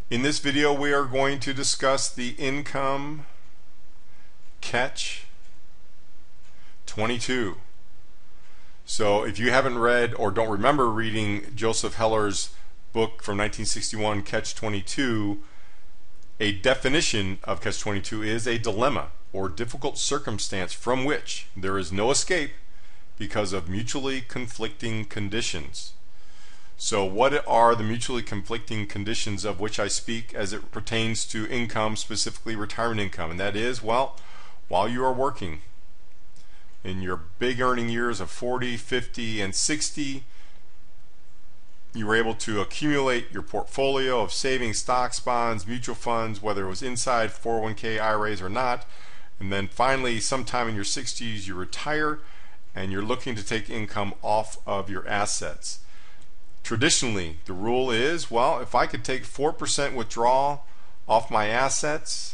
In this video we are going to discuss the income Catch-22. So if you haven't read or don't remember reading Joseph Heller's book from 1961, Catch-22, a definition of Catch-22 is a dilemma or difficult circumstance from which there is no escape because of mutually conflicting conditions. So what are the mutually conflicting conditions of which I speak as it pertains to income, specifically retirement income? And that is, well, while you are working in your big earning years of 40, 50, and 60, you were able to accumulate your portfolio of savings, stocks, bonds, mutual funds, whether it was inside 401k, IRAs or not. And then finally, sometime in your 60s, you retire and you're looking to take income off of your assets. Traditionally, the rule is, well, if I could take 4% withdrawal off my assets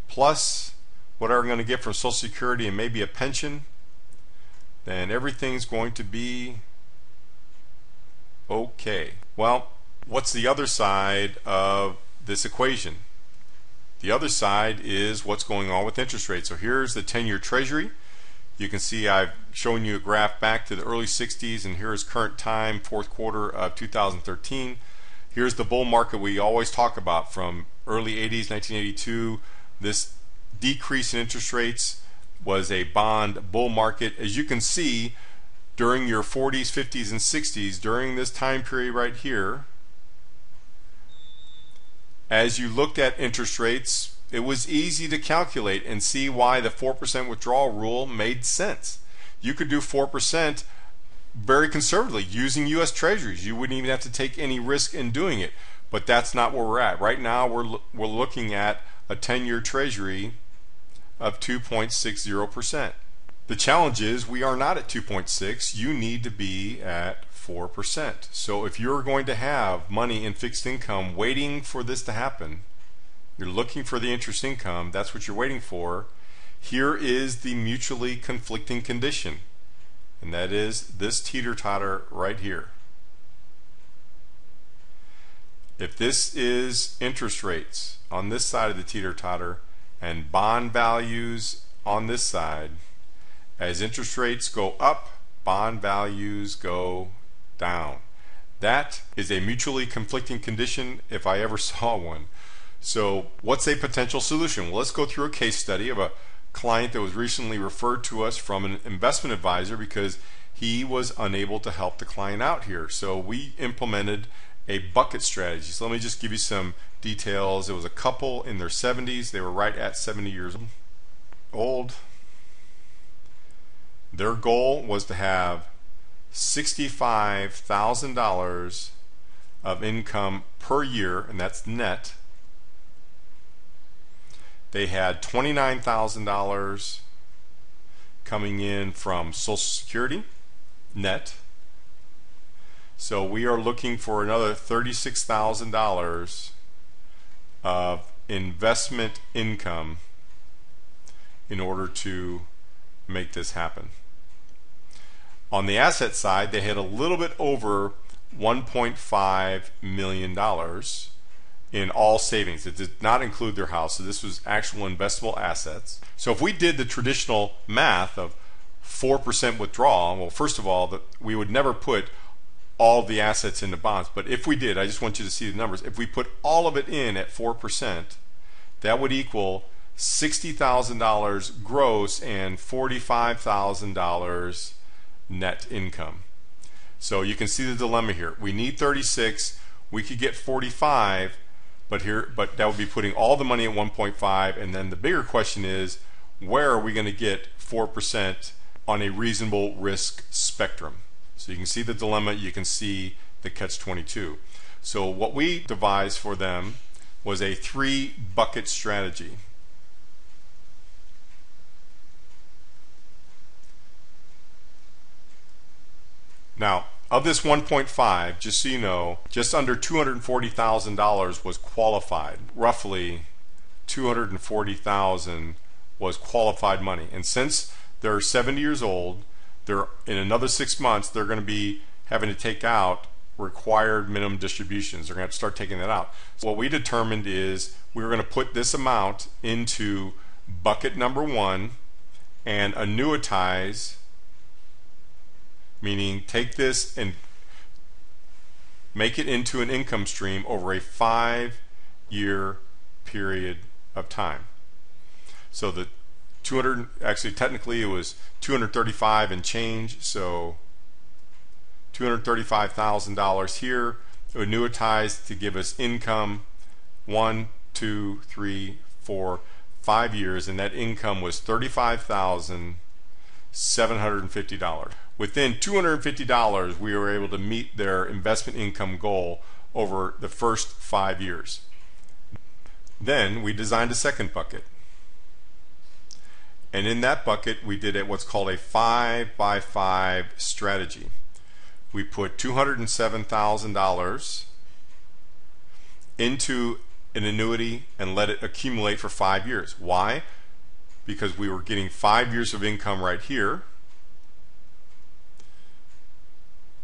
plus what I'm going to get from Social Security and maybe a pension, then everything's going to be okay. Well, what's the other side of this equation? The other side is what's going on with interest rates. So here's the 10-year treasury. You can see I've shown you a graph back to the early 60s, and here's current time, fourth quarter of 2013. Here's the bull market we always talk about from early 80s, 1982. This decrease in interest rates was a bond bull market. As you can see, during your 40s, 50s, and 60s, during this time period right here, as you looked at interest rates, it was easy to calculate and see why the 4% withdrawal rule made sense. You could do 4% very conservatively using U.S. Treasuries. You wouldn't even have to take any risk in doing it. But that's not where we're at. Right now we're looking at a 10-year Treasury of 2.60%. The challenge is we are not at 2.6. You need to be at 4%. So if you're going to have money in fixed income waiting for this to happen, you're looking for the interest income, that's what you're waiting for. Here is the mutually conflicting condition, and that is this teeter-totter right here. If this is interest rates on this side of the teeter-totter and bond values on this side, as interest rates go up, bond values go down. That is a mutually conflicting condition if I ever saw one. So what's a potential solution? Well, let's go through a case study of a client that was recently referred to us from an investment advisor because he was unable to help the client out here. So we implemented a bucket strategy. So let me just give you some details. It was a couple in their 70s. They were right at 70 years old. Their goal was to have $65,000 of income per year, and that's net. They had $29,000 coming in from Social Security net. So we are looking for another $36,000 of investment income in order to make this happen. On the asset side, they had a little bit over $1.5 million in all savings. It did not include their house, so this was actual investable assets. So if we did the traditional math of 4% withdrawal, well, first of all, we would never put all the assets into bonds, but if we did, I just want you to see the numbers. If we put all of it in at 4%, that would equal $60,000 gross and $45,000 net income. So you can see the dilemma here. We need 36, we could get 45, but that would be putting all the money at 1.5, and then the bigger question is, where are we going to get 4% on a reasonable risk spectrum? So you can see the dilemma, you can see the Catch-22. So what we devised for them was a 3-bucket strategy. Now, of this 1.5, just so you know, just under $240,000 was qualified. Roughly $240,000 was qualified money. And since they're 70 years old, they're in another 6 months they're going to be having to take out required minimum distributions. They're going to have to start taking that out. So what we determined is we were going to put this amount into bucket number 1 and annuitize, meaning take this and make it into an income stream over a 5-year period of time. So the 200, actually technically it was 235 and change, so $235,000 here, annuitized to give us income 1, 2, 3, 4, 5 years, and that income was $35,750. Within $250, we were able to meet their investment income goal over the first 5 years. Then we designed a second bucket. And in that bucket, we did what's called a 5x5 strategy. We put $207,000 into an annuity and let it accumulate for 5 years. Why? Because we were getting 5 years of income right here.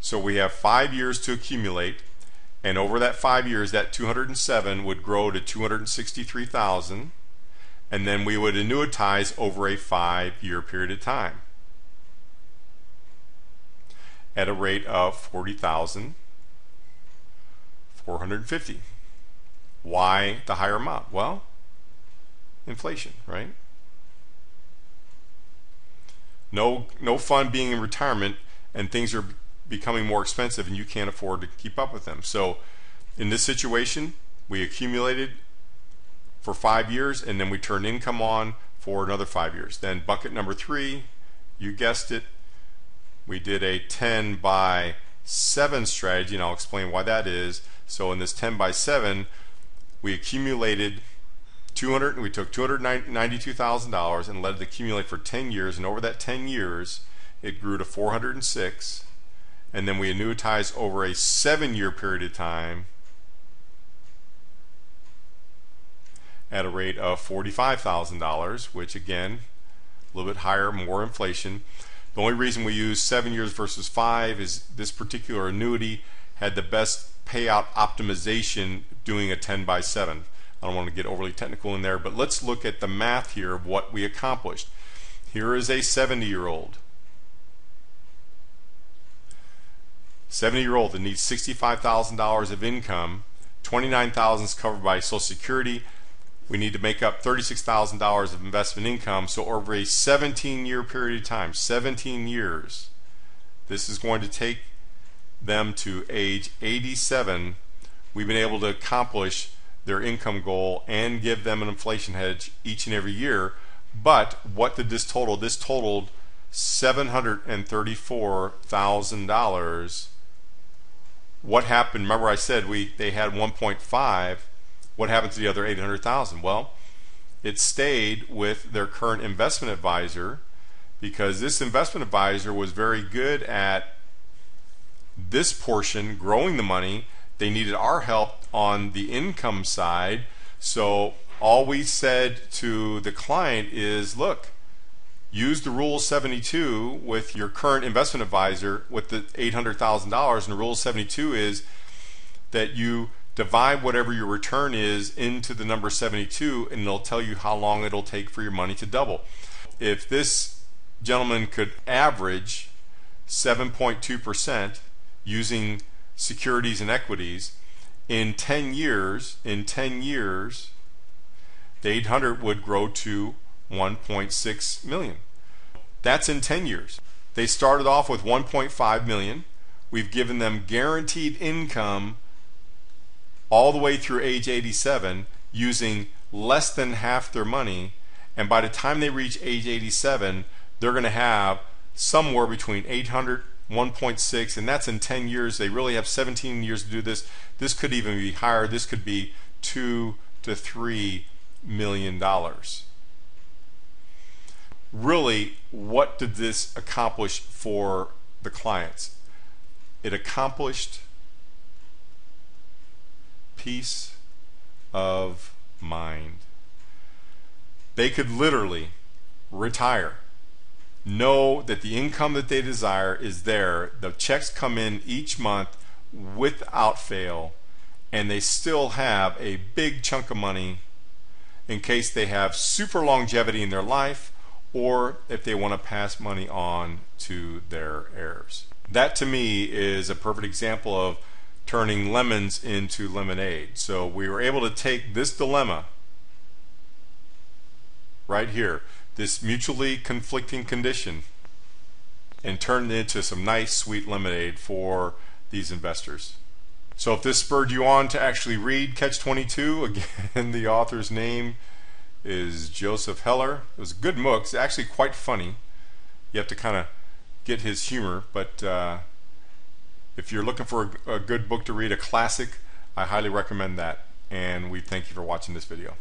So we have 5 years to accumulate, and over that 5 years, that 207 would grow to 263,000, and then we would annuitize over a 5-year period of time at a rate of $40,450. Why the higher amount? Well, inflation, right? No fun being in retirement and things are becoming more expensive and you can't afford to keep up with them. So in this situation, we accumulated for 5 years and then we turned income on for another 5 years. Then bucket number 3, you guessed it, we did a 10x7 strategy, and I'll explain why that is. So in this 10x7, we accumulated we took $292,000 and let it accumulate for 10 years, and over that 10 years it grew to 406, and then we annuitized over a 7-year period of time at a rate of $45,000, which again, a little bit higher, more inflation. The only reason we use 7 years versus 5 is this particular annuity had the best payout optimization doing a 10x7. I don't want to get overly technical in there, but let's look at the math here of what we accomplished. Here is a 70-year-old. 70-year-old that needs $65,000 of income, $29,000 is covered by Social Security. We need to make up $36,000 of investment income. So over a 17-year period of time, 17 years, this is going to take them to age 87. We've been able to accomplish their income goal and give them an inflation hedge each and every year. But what did this total? This totaled $734,000. What happened? Remember I said they had 1.5. What happened to the other 800,000? Well, it stayed with their current investment advisor, because this investment advisor was very good at this portion, growing the money. They needed our help on the income side. So all we said to the client is, look, use the Rule 72 with your current investment advisor with the $800,000, and the Rule 72 is that you divide whatever your return is into the number 72, and it'll tell you how long it'll take for your money to double. If this gentleman could average 7.2% using securities and equities in 10 years, the 800 would grow to 1.6 million. That's in 10 years. They started off with 1.5 million. We've given them guaranteed income all the way through age 87 using less than half their money, and by the time they reach age 87 they're going to have somewhere between 800, 1.6, and that's in 10 years. They really have 17 years to do this. This could even be higher. This could be $2 to $3 million. Really, what did this accomplish for the clients? It accomplished peace of mind. They could literally retire, know that the income that they desire is there. The checks come in each month without fail, and they still have a big chunk of money in case they have super longevity in their life, or if they want to pass money on to their heirs. That to me is a perfect example of turning lemons into lemonade. So we were able to take this dilemma right here, this mutually conflicting condition, and turn it into some nice sweet lemonade for these investors. So if this spurred you on to actually read Catch-22, again, the author's name is Joseph Heller. It was a good book. It's actually quite funny. You have to kind of get his humor, but if you're looking for a good book to read, a classic, I highly recommend that. And we thank you for watching this video.